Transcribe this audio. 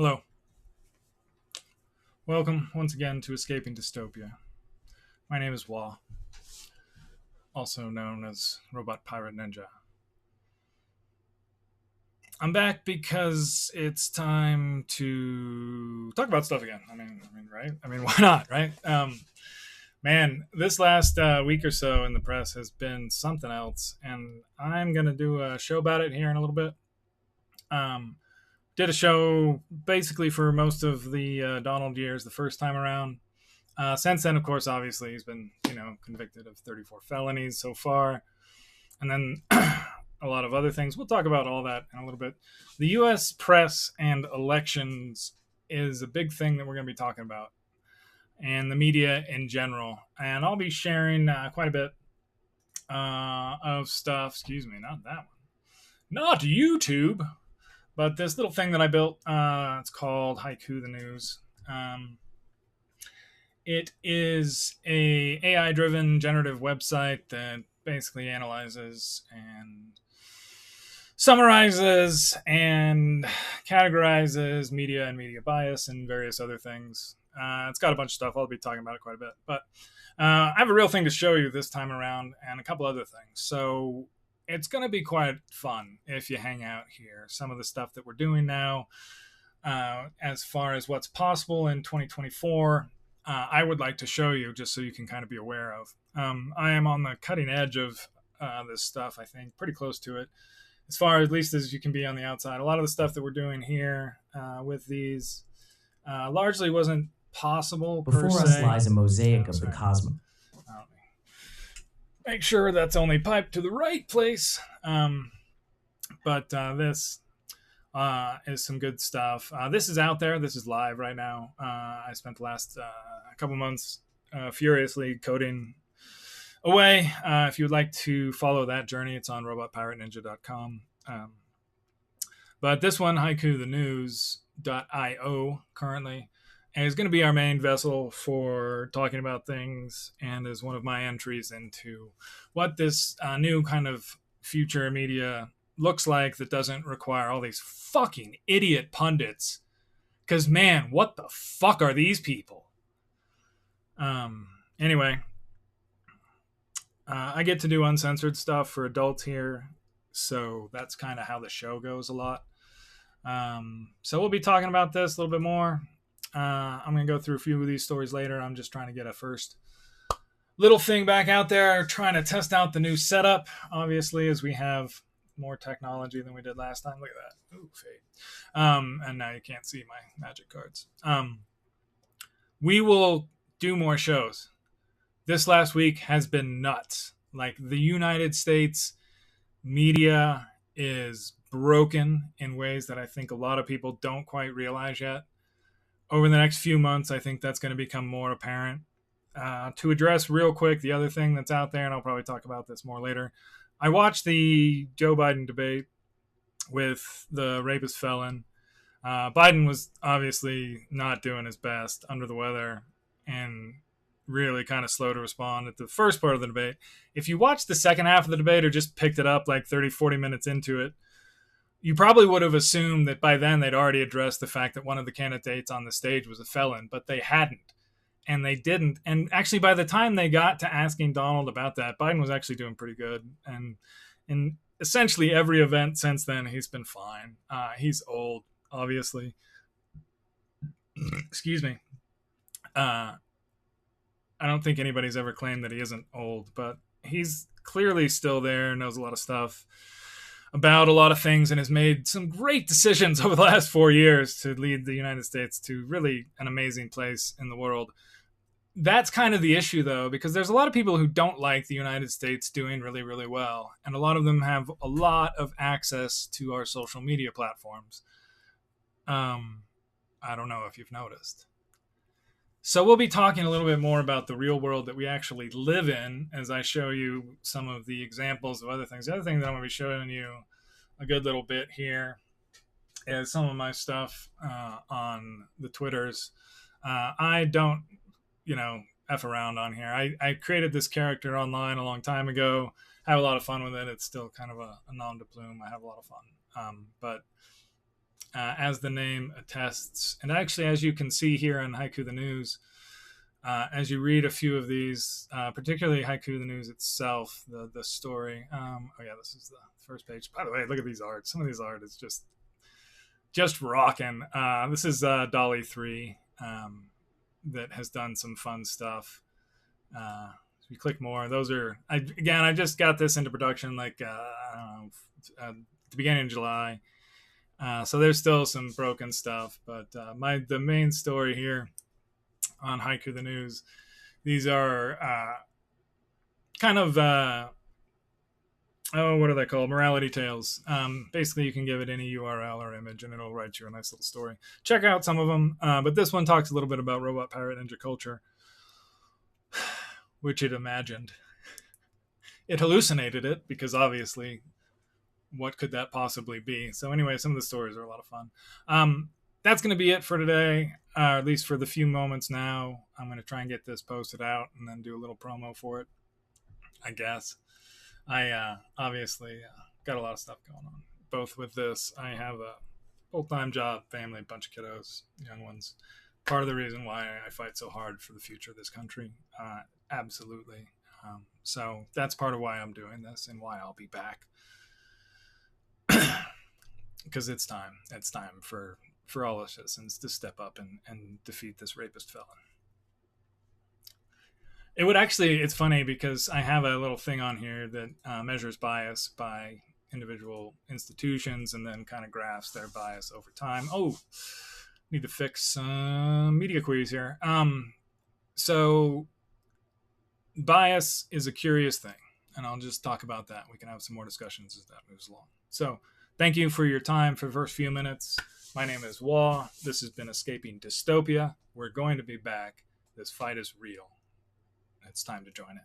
Hello. Welcome once again to Escaping Dystopia. My name is Wah, also known as Robot Pirate Ninja. I'm back because it's time to talk about stuff again. Right? Why not, right? Man, this last week or so in the press has been something else, and I'm gonna do a show about it here in a little bit. Did a show basically for most of the Donald years the first time around. Since then, of course, obviously he's been, convicted of 34 felonies so far, and then a lot of other things. We'll talk about all that in a little bit. The U.S. press and elections is a big thing that we're going to be talking about, and the media in general. And I'll be sharing quite a bit of stuff. Excuse me, not that one. Not YouTube, but this little thing that I built. It's called Haiku the News. It is a AI-driven generative website that basically analyzes and summarizes and categorizes media and media bias and various other things. It's got a bunch of stuff. I'll be talking about it quite a bit. But I have a real thing to show you this time around and a couple other things. So it's going to be quite fun if you hang out here. Some of the stuff that we're doing now, as far as what's possible in 2024, I would like to show you just so you can kind of be aware of. I am on the cutting edge of this stuff, I think, pretty close to it, as far at least as you can be on the outside. A lot of the stuff that we're doing here with these largely wasn't possible per Before se. us lies a mosaic of the cosmos. Make sure that's only piped to the right place. But this is some good stuff. This is out there. This is live right now. I spent the last couple months furiously coding away. If you would like to follow that journey, it's on robotpirateninja.com. But this one, haikuthenews.io, currently, is going to be our main vessel for talking about things, and is one of my entries into what this new kind of future media looks like that doesn't require all these fucking idiot pundits. Because, man, what the fuck are these people? Anyway, I get to do uncensored stuff for adults here, so that's kind of how the show goes a lot. So we'll be talking about this a little bit more. I'm going to go through a few of these stories later. I'm just trying to get a first little thing back out there, trying to test out the new setup, obviously, as we have more technology than we did last time. Look at that. Ooh, fade. And now you can't see my magic cards. We will do more shows. This last week has been nuts. Like, the United States media is broken in ways that I think a lot of people don't quite realize yet. Over the next few months, I think that's going to become more apparent. To address real quick the other thing that's out there, and I'll probably talk about this more later, I watched the Joe Biden debate with the rapist felon. Biden was obviously not doing his best, under the weather, and really kind of slow to respond at the first part of the debate. If you watched the second half of the debate or just picked it up like 30, 40 minutes into it, you probably would have assumed that by then they'd already addressed the fact that one of the candidates on the stage was a felon, but they hadn't. And they didn't. And actually, by the time they got to asking Donald about that, Biden was actually doing pretty good. And in essentially every event since then, he's been fine. He's old, obviously. Excuse me. I don't think anybody's ever claimed that he isn't old, but he's clearly still there, knows a lot of stuff about a lot of things, and has made some great decisions over the last 4 years to lead the United States to really an amazing place in the world. That's kind of the issue, though, because there's a lot of people who don't like the United States doing really, really well, and a lot of them have a lot of access to our social media platforms. I don't know if you've noticed. So we'll be talking a little bit more about the real world that we actually live in as I show you some of the examples of other things. The other thing that I'm going to be showing you a good little bit here is some of my stuff on the Twitters. I don't, F around on here. I created this character online a long time ago. I have a lot of fun with it. It's still kind of a nom de plume. I have a lot of fun. But as the name attests. And actually, as you can see here on Haiku the News, as you read a few of these, particularly Haiku the News itself, the story. Oh yeah, this is the first page. By the way, look at these art. Some of these art is just rocking. This is Dolly 3 that has done some fun stuff. If you click more, those are I just got this into production like I don't know, the beginning of July. So there's still some broken stuff, but the main story here on Haiku the News, these are kind of what are they called? Morality tales. Basically, you can give it any URL or image, and it'll write you a nice little story. Check out some of them, but this one talks a little bit about robot pirate ninja culture, which it imagined. It hallucinated it because obviously, what could that possibly be? So anyway, some of the stories are a lot of fun. That's going to be it for today, at least for the few moments now. I'm going to try and get this posted out and then do a little promo for it, I guess. I obviously got a lot of stuff going on. Both with this, I have a full-time job, family, bunch of kiddos, young ones. Part of the reason why I fight so hard for the future of this country. Absolutely. So that's part of why I'm doing this and why I'll be back. Because it's time. It's time for all of citizens to step up and defeat this rapist felon. It would actually, it's funny because I have a little thing on here that measures bias by individual institutions and then kind of graphs their bias over time. Oh, need to fix some media queries here. So bias is a curious thing, and I'll just talk about that. We can have some more discussions as that moves along. So thank you for your time for the first few minutes. My name is Waugh. This has been Escaping Dystopia. We're going to be back. This fight is real. It's time to join in.